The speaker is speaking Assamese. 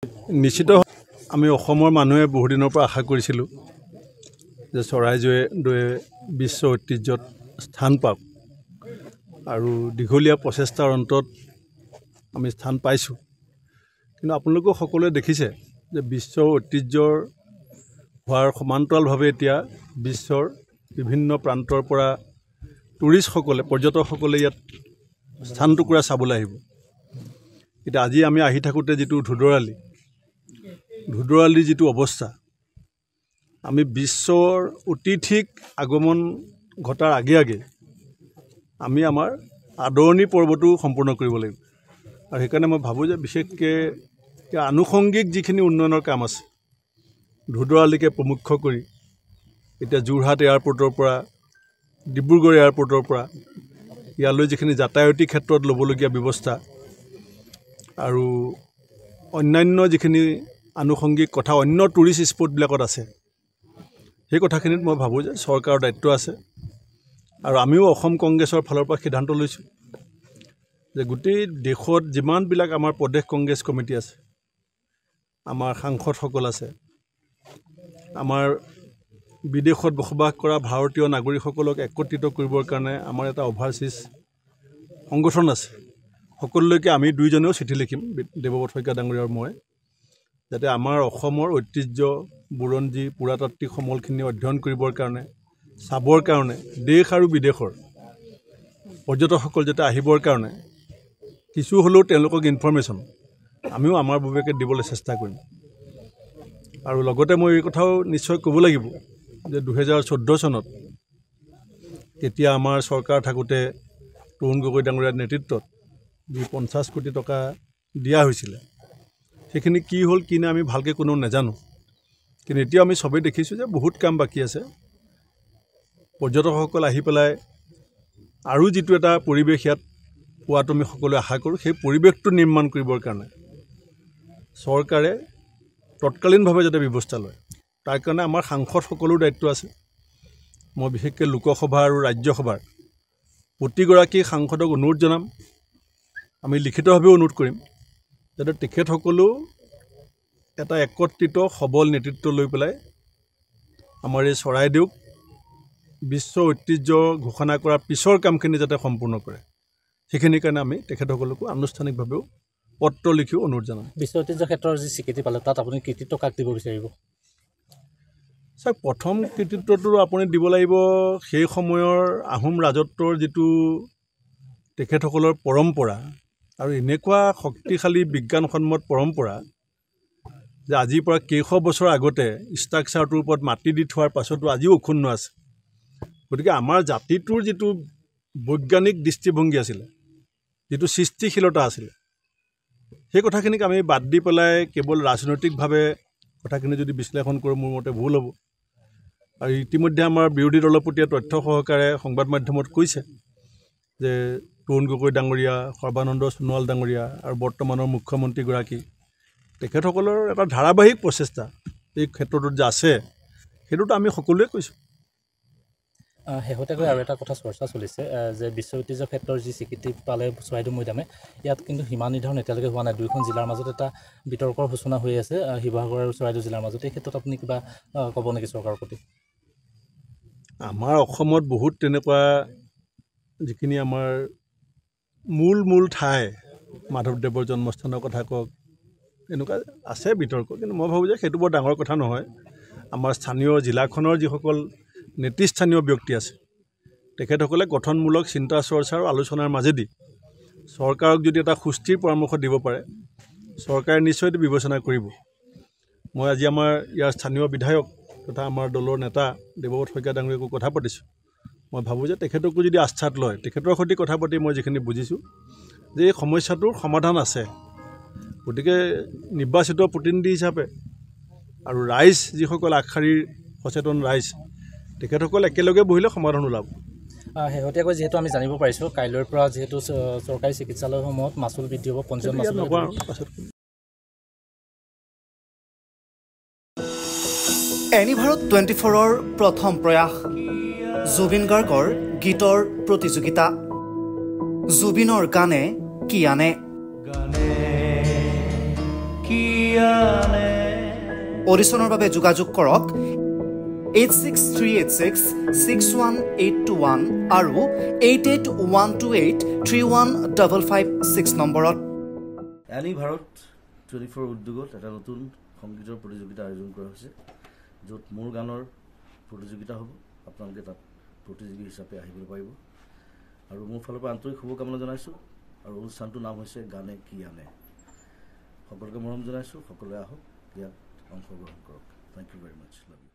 নিশ্চিত আমি অসমৰ মানুহে বহু দিনৰ পৰা আশা কৰিছিলোঁ যে চৰাইদেৱে বিশ্ব ঐতিহ্যত স্থান পাওক আৰু দীঘলীয়া প্ৰচেষ্টাৰ অন্তত আমি স্থান পাইছোঁ। কিন্তু আপোনালোকে সকলোৱে দেখিছে যে বিশ্ব ঐতিহ্যৰ হোৱাৰ সমান্তৰালভাৱে এতিয়া বিশ্বৰ বিভিন্ন প্ৰান্তৰ পৰা টুৰিষ্টসকলে পৰ্যটকসকলে ইয়াত স্থান টুকুৰা চাবলৈ আহিব। এতিয়া আজি আমি আহি থাকোঁতে যিটো ধুদৰালিৰ যিটো অৱস্থা, আমি বিশ্বৰ অতিথিক আগমন ঘটাৰ আগে আমি আমাৰ আদৰণি পৰ্বটো সম্পূৰ্ণ কৰিব লাগিব। আৰু সেইকাৰণে মই ভাবোঁ যে বিশেষকৈ আনুষংগিক যিখিনি উন্নয়নৰ কাম আছে, ধুদৰালিকে প্ৰমুখ্য কৰি এতিয়া যোৰহাট এয়াৰপৰ্টৰ পৰা ডিব্ৰুগড় এয়াৰপৰ্টৰ পৰা ইয়ালৈ যিখিনি যাতায়তী ক্ষেত্ৰত ল'বলগীয়া ব্যৱস্থা আৰু অন্যান্য যিখিনি আনুষংগিক কথা অন্য টুৰিষ্ট স্পটবিলাকত আছে, সেই কথাখিনিত মই ভাবোঁ যে চৰকাৰৰ দায়িত্ব আছে। আৰু আমিও অসম কংগ্ৰেছৰ ফালৰ পৰা সিদ্ধান্ত লৈছোঁ যে গোটেই দেশত যিমানবিলাক আমাৰ প্ৰদেশ কংগ্ৰেছ কমিটি আছে, আমাৰ সাংসদসকল আছে, আমাৰ বিদেশত বসবাস কৰা ভাৰতীয় নাগৰিকসকলক একত্ৰিত কৰিবৰ কাৰণে আমাৰ এটা অভাৰচিজ সংগঠন আছে। সকলোলৈকে আমি দুইজনেও চিঠি লিখিম, দেৱব্ৰত শইকীয়া ডাঙৰীয়া আৰু মই, যাতে আমাৰ অসমৰ ঐতিহ্য বুৰঞ্জী পুৰাতাত্ত্বিক সমলখিনি অধ্যয়ন কৰিবৰ কাৰণে, চাবৰ কাৰণে দেশ আৰু বিদেশৰ পৰ্যটকসকল যাতে আহিবৰ কাৰণে কিছু হ'লেও তেওঁলোকক ইনফৰমেশ্যন আমিও আমাৰ ভূমিকে দিবলৈ চেষ্টা কৰিম। আৰু লগতে মই এই কথাও নিশ্চয় ক'ব লাগিব যে 2014 চনত তেতিয়া আমাৰ চৰকাৰ থাকোঁতে তৰুণ গগৈ ডাঙৰীয়াৰ নেতৃত্বত যি 50 কোটি টকা দিয়া হৈছিলে, সেইখিনি কি হ'ল কি নাই আমি ভালকৈ কোনো নাজানো। কিন্তু এতিয়া আমি চবেই দেখিছোঁ যে বহুত কাম বাকী আছে। পৰ্যটকসকল আহি পেলাই আৰু যিটো এটা পৰিৱেশ ইয়াত পোৱাটো আমি সকলোৱে আশা কৰোঁ, সেই পৰিৱেশটো নিৰ্মাণ কৰিবৰ কাৰণে চৰকাৰে তৎকালীনভাৱে যাতে ব্যৱস্থা লয়, তাৰ কাৰণে আমাৰ সাংসদসকলৰ দায়িত্ব আছে। মই বিশেষকৈ লোকসভা আৰু ৰাজ্যসভাৰ প্ৰতিগৰাকী সাংসদক অনুৰোধ জনাম, আমি লিখিতভাৱেও অনুৰোধ কৰিম যাতে তেখেতসকলেও এটা একত্ৰিত সবল নেতৃত্ব লৈ পেলাই আমাৰ এই চৰাইদেউক বিশ্ব ঐতিহ্য ঘোষণা কৰাৰ পিছৰ কামখিনি যাতে সম্পূৰ্ণ কৰে, সেইখিনিৰ কাৰণে আমি তেখেতসকলকো আনুষ্ঠানিকভাৱেও পত্ৰ লিখিও অনুৰোধ জনাম। বিশ্ব ঐতিহ্য ক্ষেত্ৰৰ যি স্বীকৃতি পালে তাত আপুনি কৃতিত্ব কাক দিব বিচাৰিব? চাওক, প্ৰথম কৃতিত্বটো আপুনি দিব লাগিব সেই সময়ৰ আহোম ৰাজত্বৰ যিটো তেখেতসকলৰ পৰম্পৰা আৰু এনেকুৱা শক্তিশালী বিজ্ঞানসন্মত পৰম্পৰা যে আজিৰ পৰা কেইশ বছৰ আগতে ষ্ট্ৰাকচাৰটোৰ ওপৰত মাটি দি থোৱাৰ পাছতো আজিও অক্ষুণ্ণ আছে। গতিকে আমাৰ জাতিটোৰ যিটো বৈজ্ঞানিক দৃষ্টিভংগী আছিলে, যিটো সৃষ্টিশীলতা আছিলে, সেই কথাখিনিক আমি বাদ দি পেলাই কেৱল ৰাজনৈতিকভাৱে কথাখিনি যদি বিশ্লেষণ কৰোঁ মোৰ মতে ভুল হ'ব। আৰু ইতিমধ্যে আমাৰ বিৰোধী দলৰ প্ৰতি তথ্য সহকাৰে সংবাদ মাধ্যমত কৈছে যে তৰুণ গগৈ ডাঙৰীয়া, সৰ্বানন্দ সোণোৱাল ডাঙৰীয়া আৰু বৰ্তমানৰ মুখ্যমন্ত্ৰীগৰাকী তেখেতসকলৰ এটা ধাৰাবাহিক প্ৰচেষ্টা এই ক্ষেত্ৰটোত যে আছে, সেইটোতো আমি সকলোৱে কৈছোঁ। শেহতীয়াকৈ আৰু এটা কথা চৰ্চা চলিছে যে বিশ্ব ঐতিহ্য ক্ষেত্ৰৰ যি স্বীকৃতি পালে চৰাইদেউ মৈদামে, ইয়াত কিন্তু সীমা নিৰ্ধাৰণ এতিয়ালৈকে হোৱা নাই। দুয়োখন জিলাৰ মাজত এটা বিতৰ্কৰ সূচনা হৈ আছে, শিৱসাগৰ আৰু চৰাইদেউ জিলাৰ মাজত। এই ক্ষেত্ৰত আপুনি কিবা ক'ব নেকি চৰকাৰৰ প্ৰতি? আমাৰ অসমত বহুত তেনেকুৱা যিখিনি আমাৰ মূল ঠাই, মাধৱদেৱৰ জন্মস্থানৰ কথা কওক, এনেকুৱা আছে বিতৰ্ক। কিন্তু মই ভাবোঁ যে সেইটো বৰ ডাঙৰ কথা নহয়। আমাৰ স্থানীয় জিলাখনৰ যিসকল নেতৃস্থানীয় ব্যক্তি আছে, তেখেতসকলে গঠনমূলক চিন্তা চৰ্চা আৰু আলোচনাৰ মাজেদি চৰকাৰক যদি এটা সুস্থিৰ পৰামৰ্শ দিব পাৰে, চৰকাৰে নিশ্চয় এইটো বিবেচনা কৰিব। মই আজি আমাৰ ইয়াৰ স্থানীয় বিধায়ক তথা আমাৰ দলৰ নেতা দেৱব্ৰত শইকীয়া ডাঙৰীয়াকো কথা পাতিছোঁ। মই ভাবোঁ যে তেখেতকো যদি আস্থাত লয়, তেখেতৰ সৈতে কথা পাতি মই যিখিনি বুজিছোঁ যে এই সমস্যাটোৰ সমাধান আছে। গতিকে নিৰ্বাচিত প্ৰতিনিধি হিচাপে আৰু ৰাইজ যিসকল আগশাৰীৰ সচেতন ৰাইজ, তেখেতসকল একেলগে বহিলে সমাধান ওলাব। শেহতীয়াকৈ যিহেতু আমি জানিব পাৰিছোঁ কাইলৈৰ পৰা যিহেতু চৰকাৰী চিকিৎসালয়সমূহত মাচুল বৃদ্ধি হ'ব, পঞ্জীয়ন মাচুল এনিভাৰত 24ৰ প্ৰথম প্ৰয়াস জুবিন গাৰ্গৰ গীতৰ প্ৰতিযোগিতা। জুবিনৰ গানে কি আনে। অডিশ্যনৰ বাবে যোগাযোগ কৰক 8638661821 আৰু 8812831556 নম্বৰত। এনি ভাৰত 24 উদ্যোগত এটা নতুন সংগীতৰ প্ৰতিযোগিতা আয়োজন কৰা হৈছে, য'ত মোৰ গানৰ প্ৰতিযোগিতা হ'ব। আপোনালোকে তাত প্ৰতিযোগী হিচাপে আহিবলৈ পাৰিব আৰু মোৰ ফালৰ পৰা আন্তৰিক শুভকামনা জনাইছোঁ। আৰু অনুষ্ঠানটোৰ নাম হৈছে গানে কি আনে। সকলোকে মৰম জনাইছোঁ, সকলোৱে আহক, ইয়াত অংশগ্ৰহণ কৰক। Thank you very much. Love U.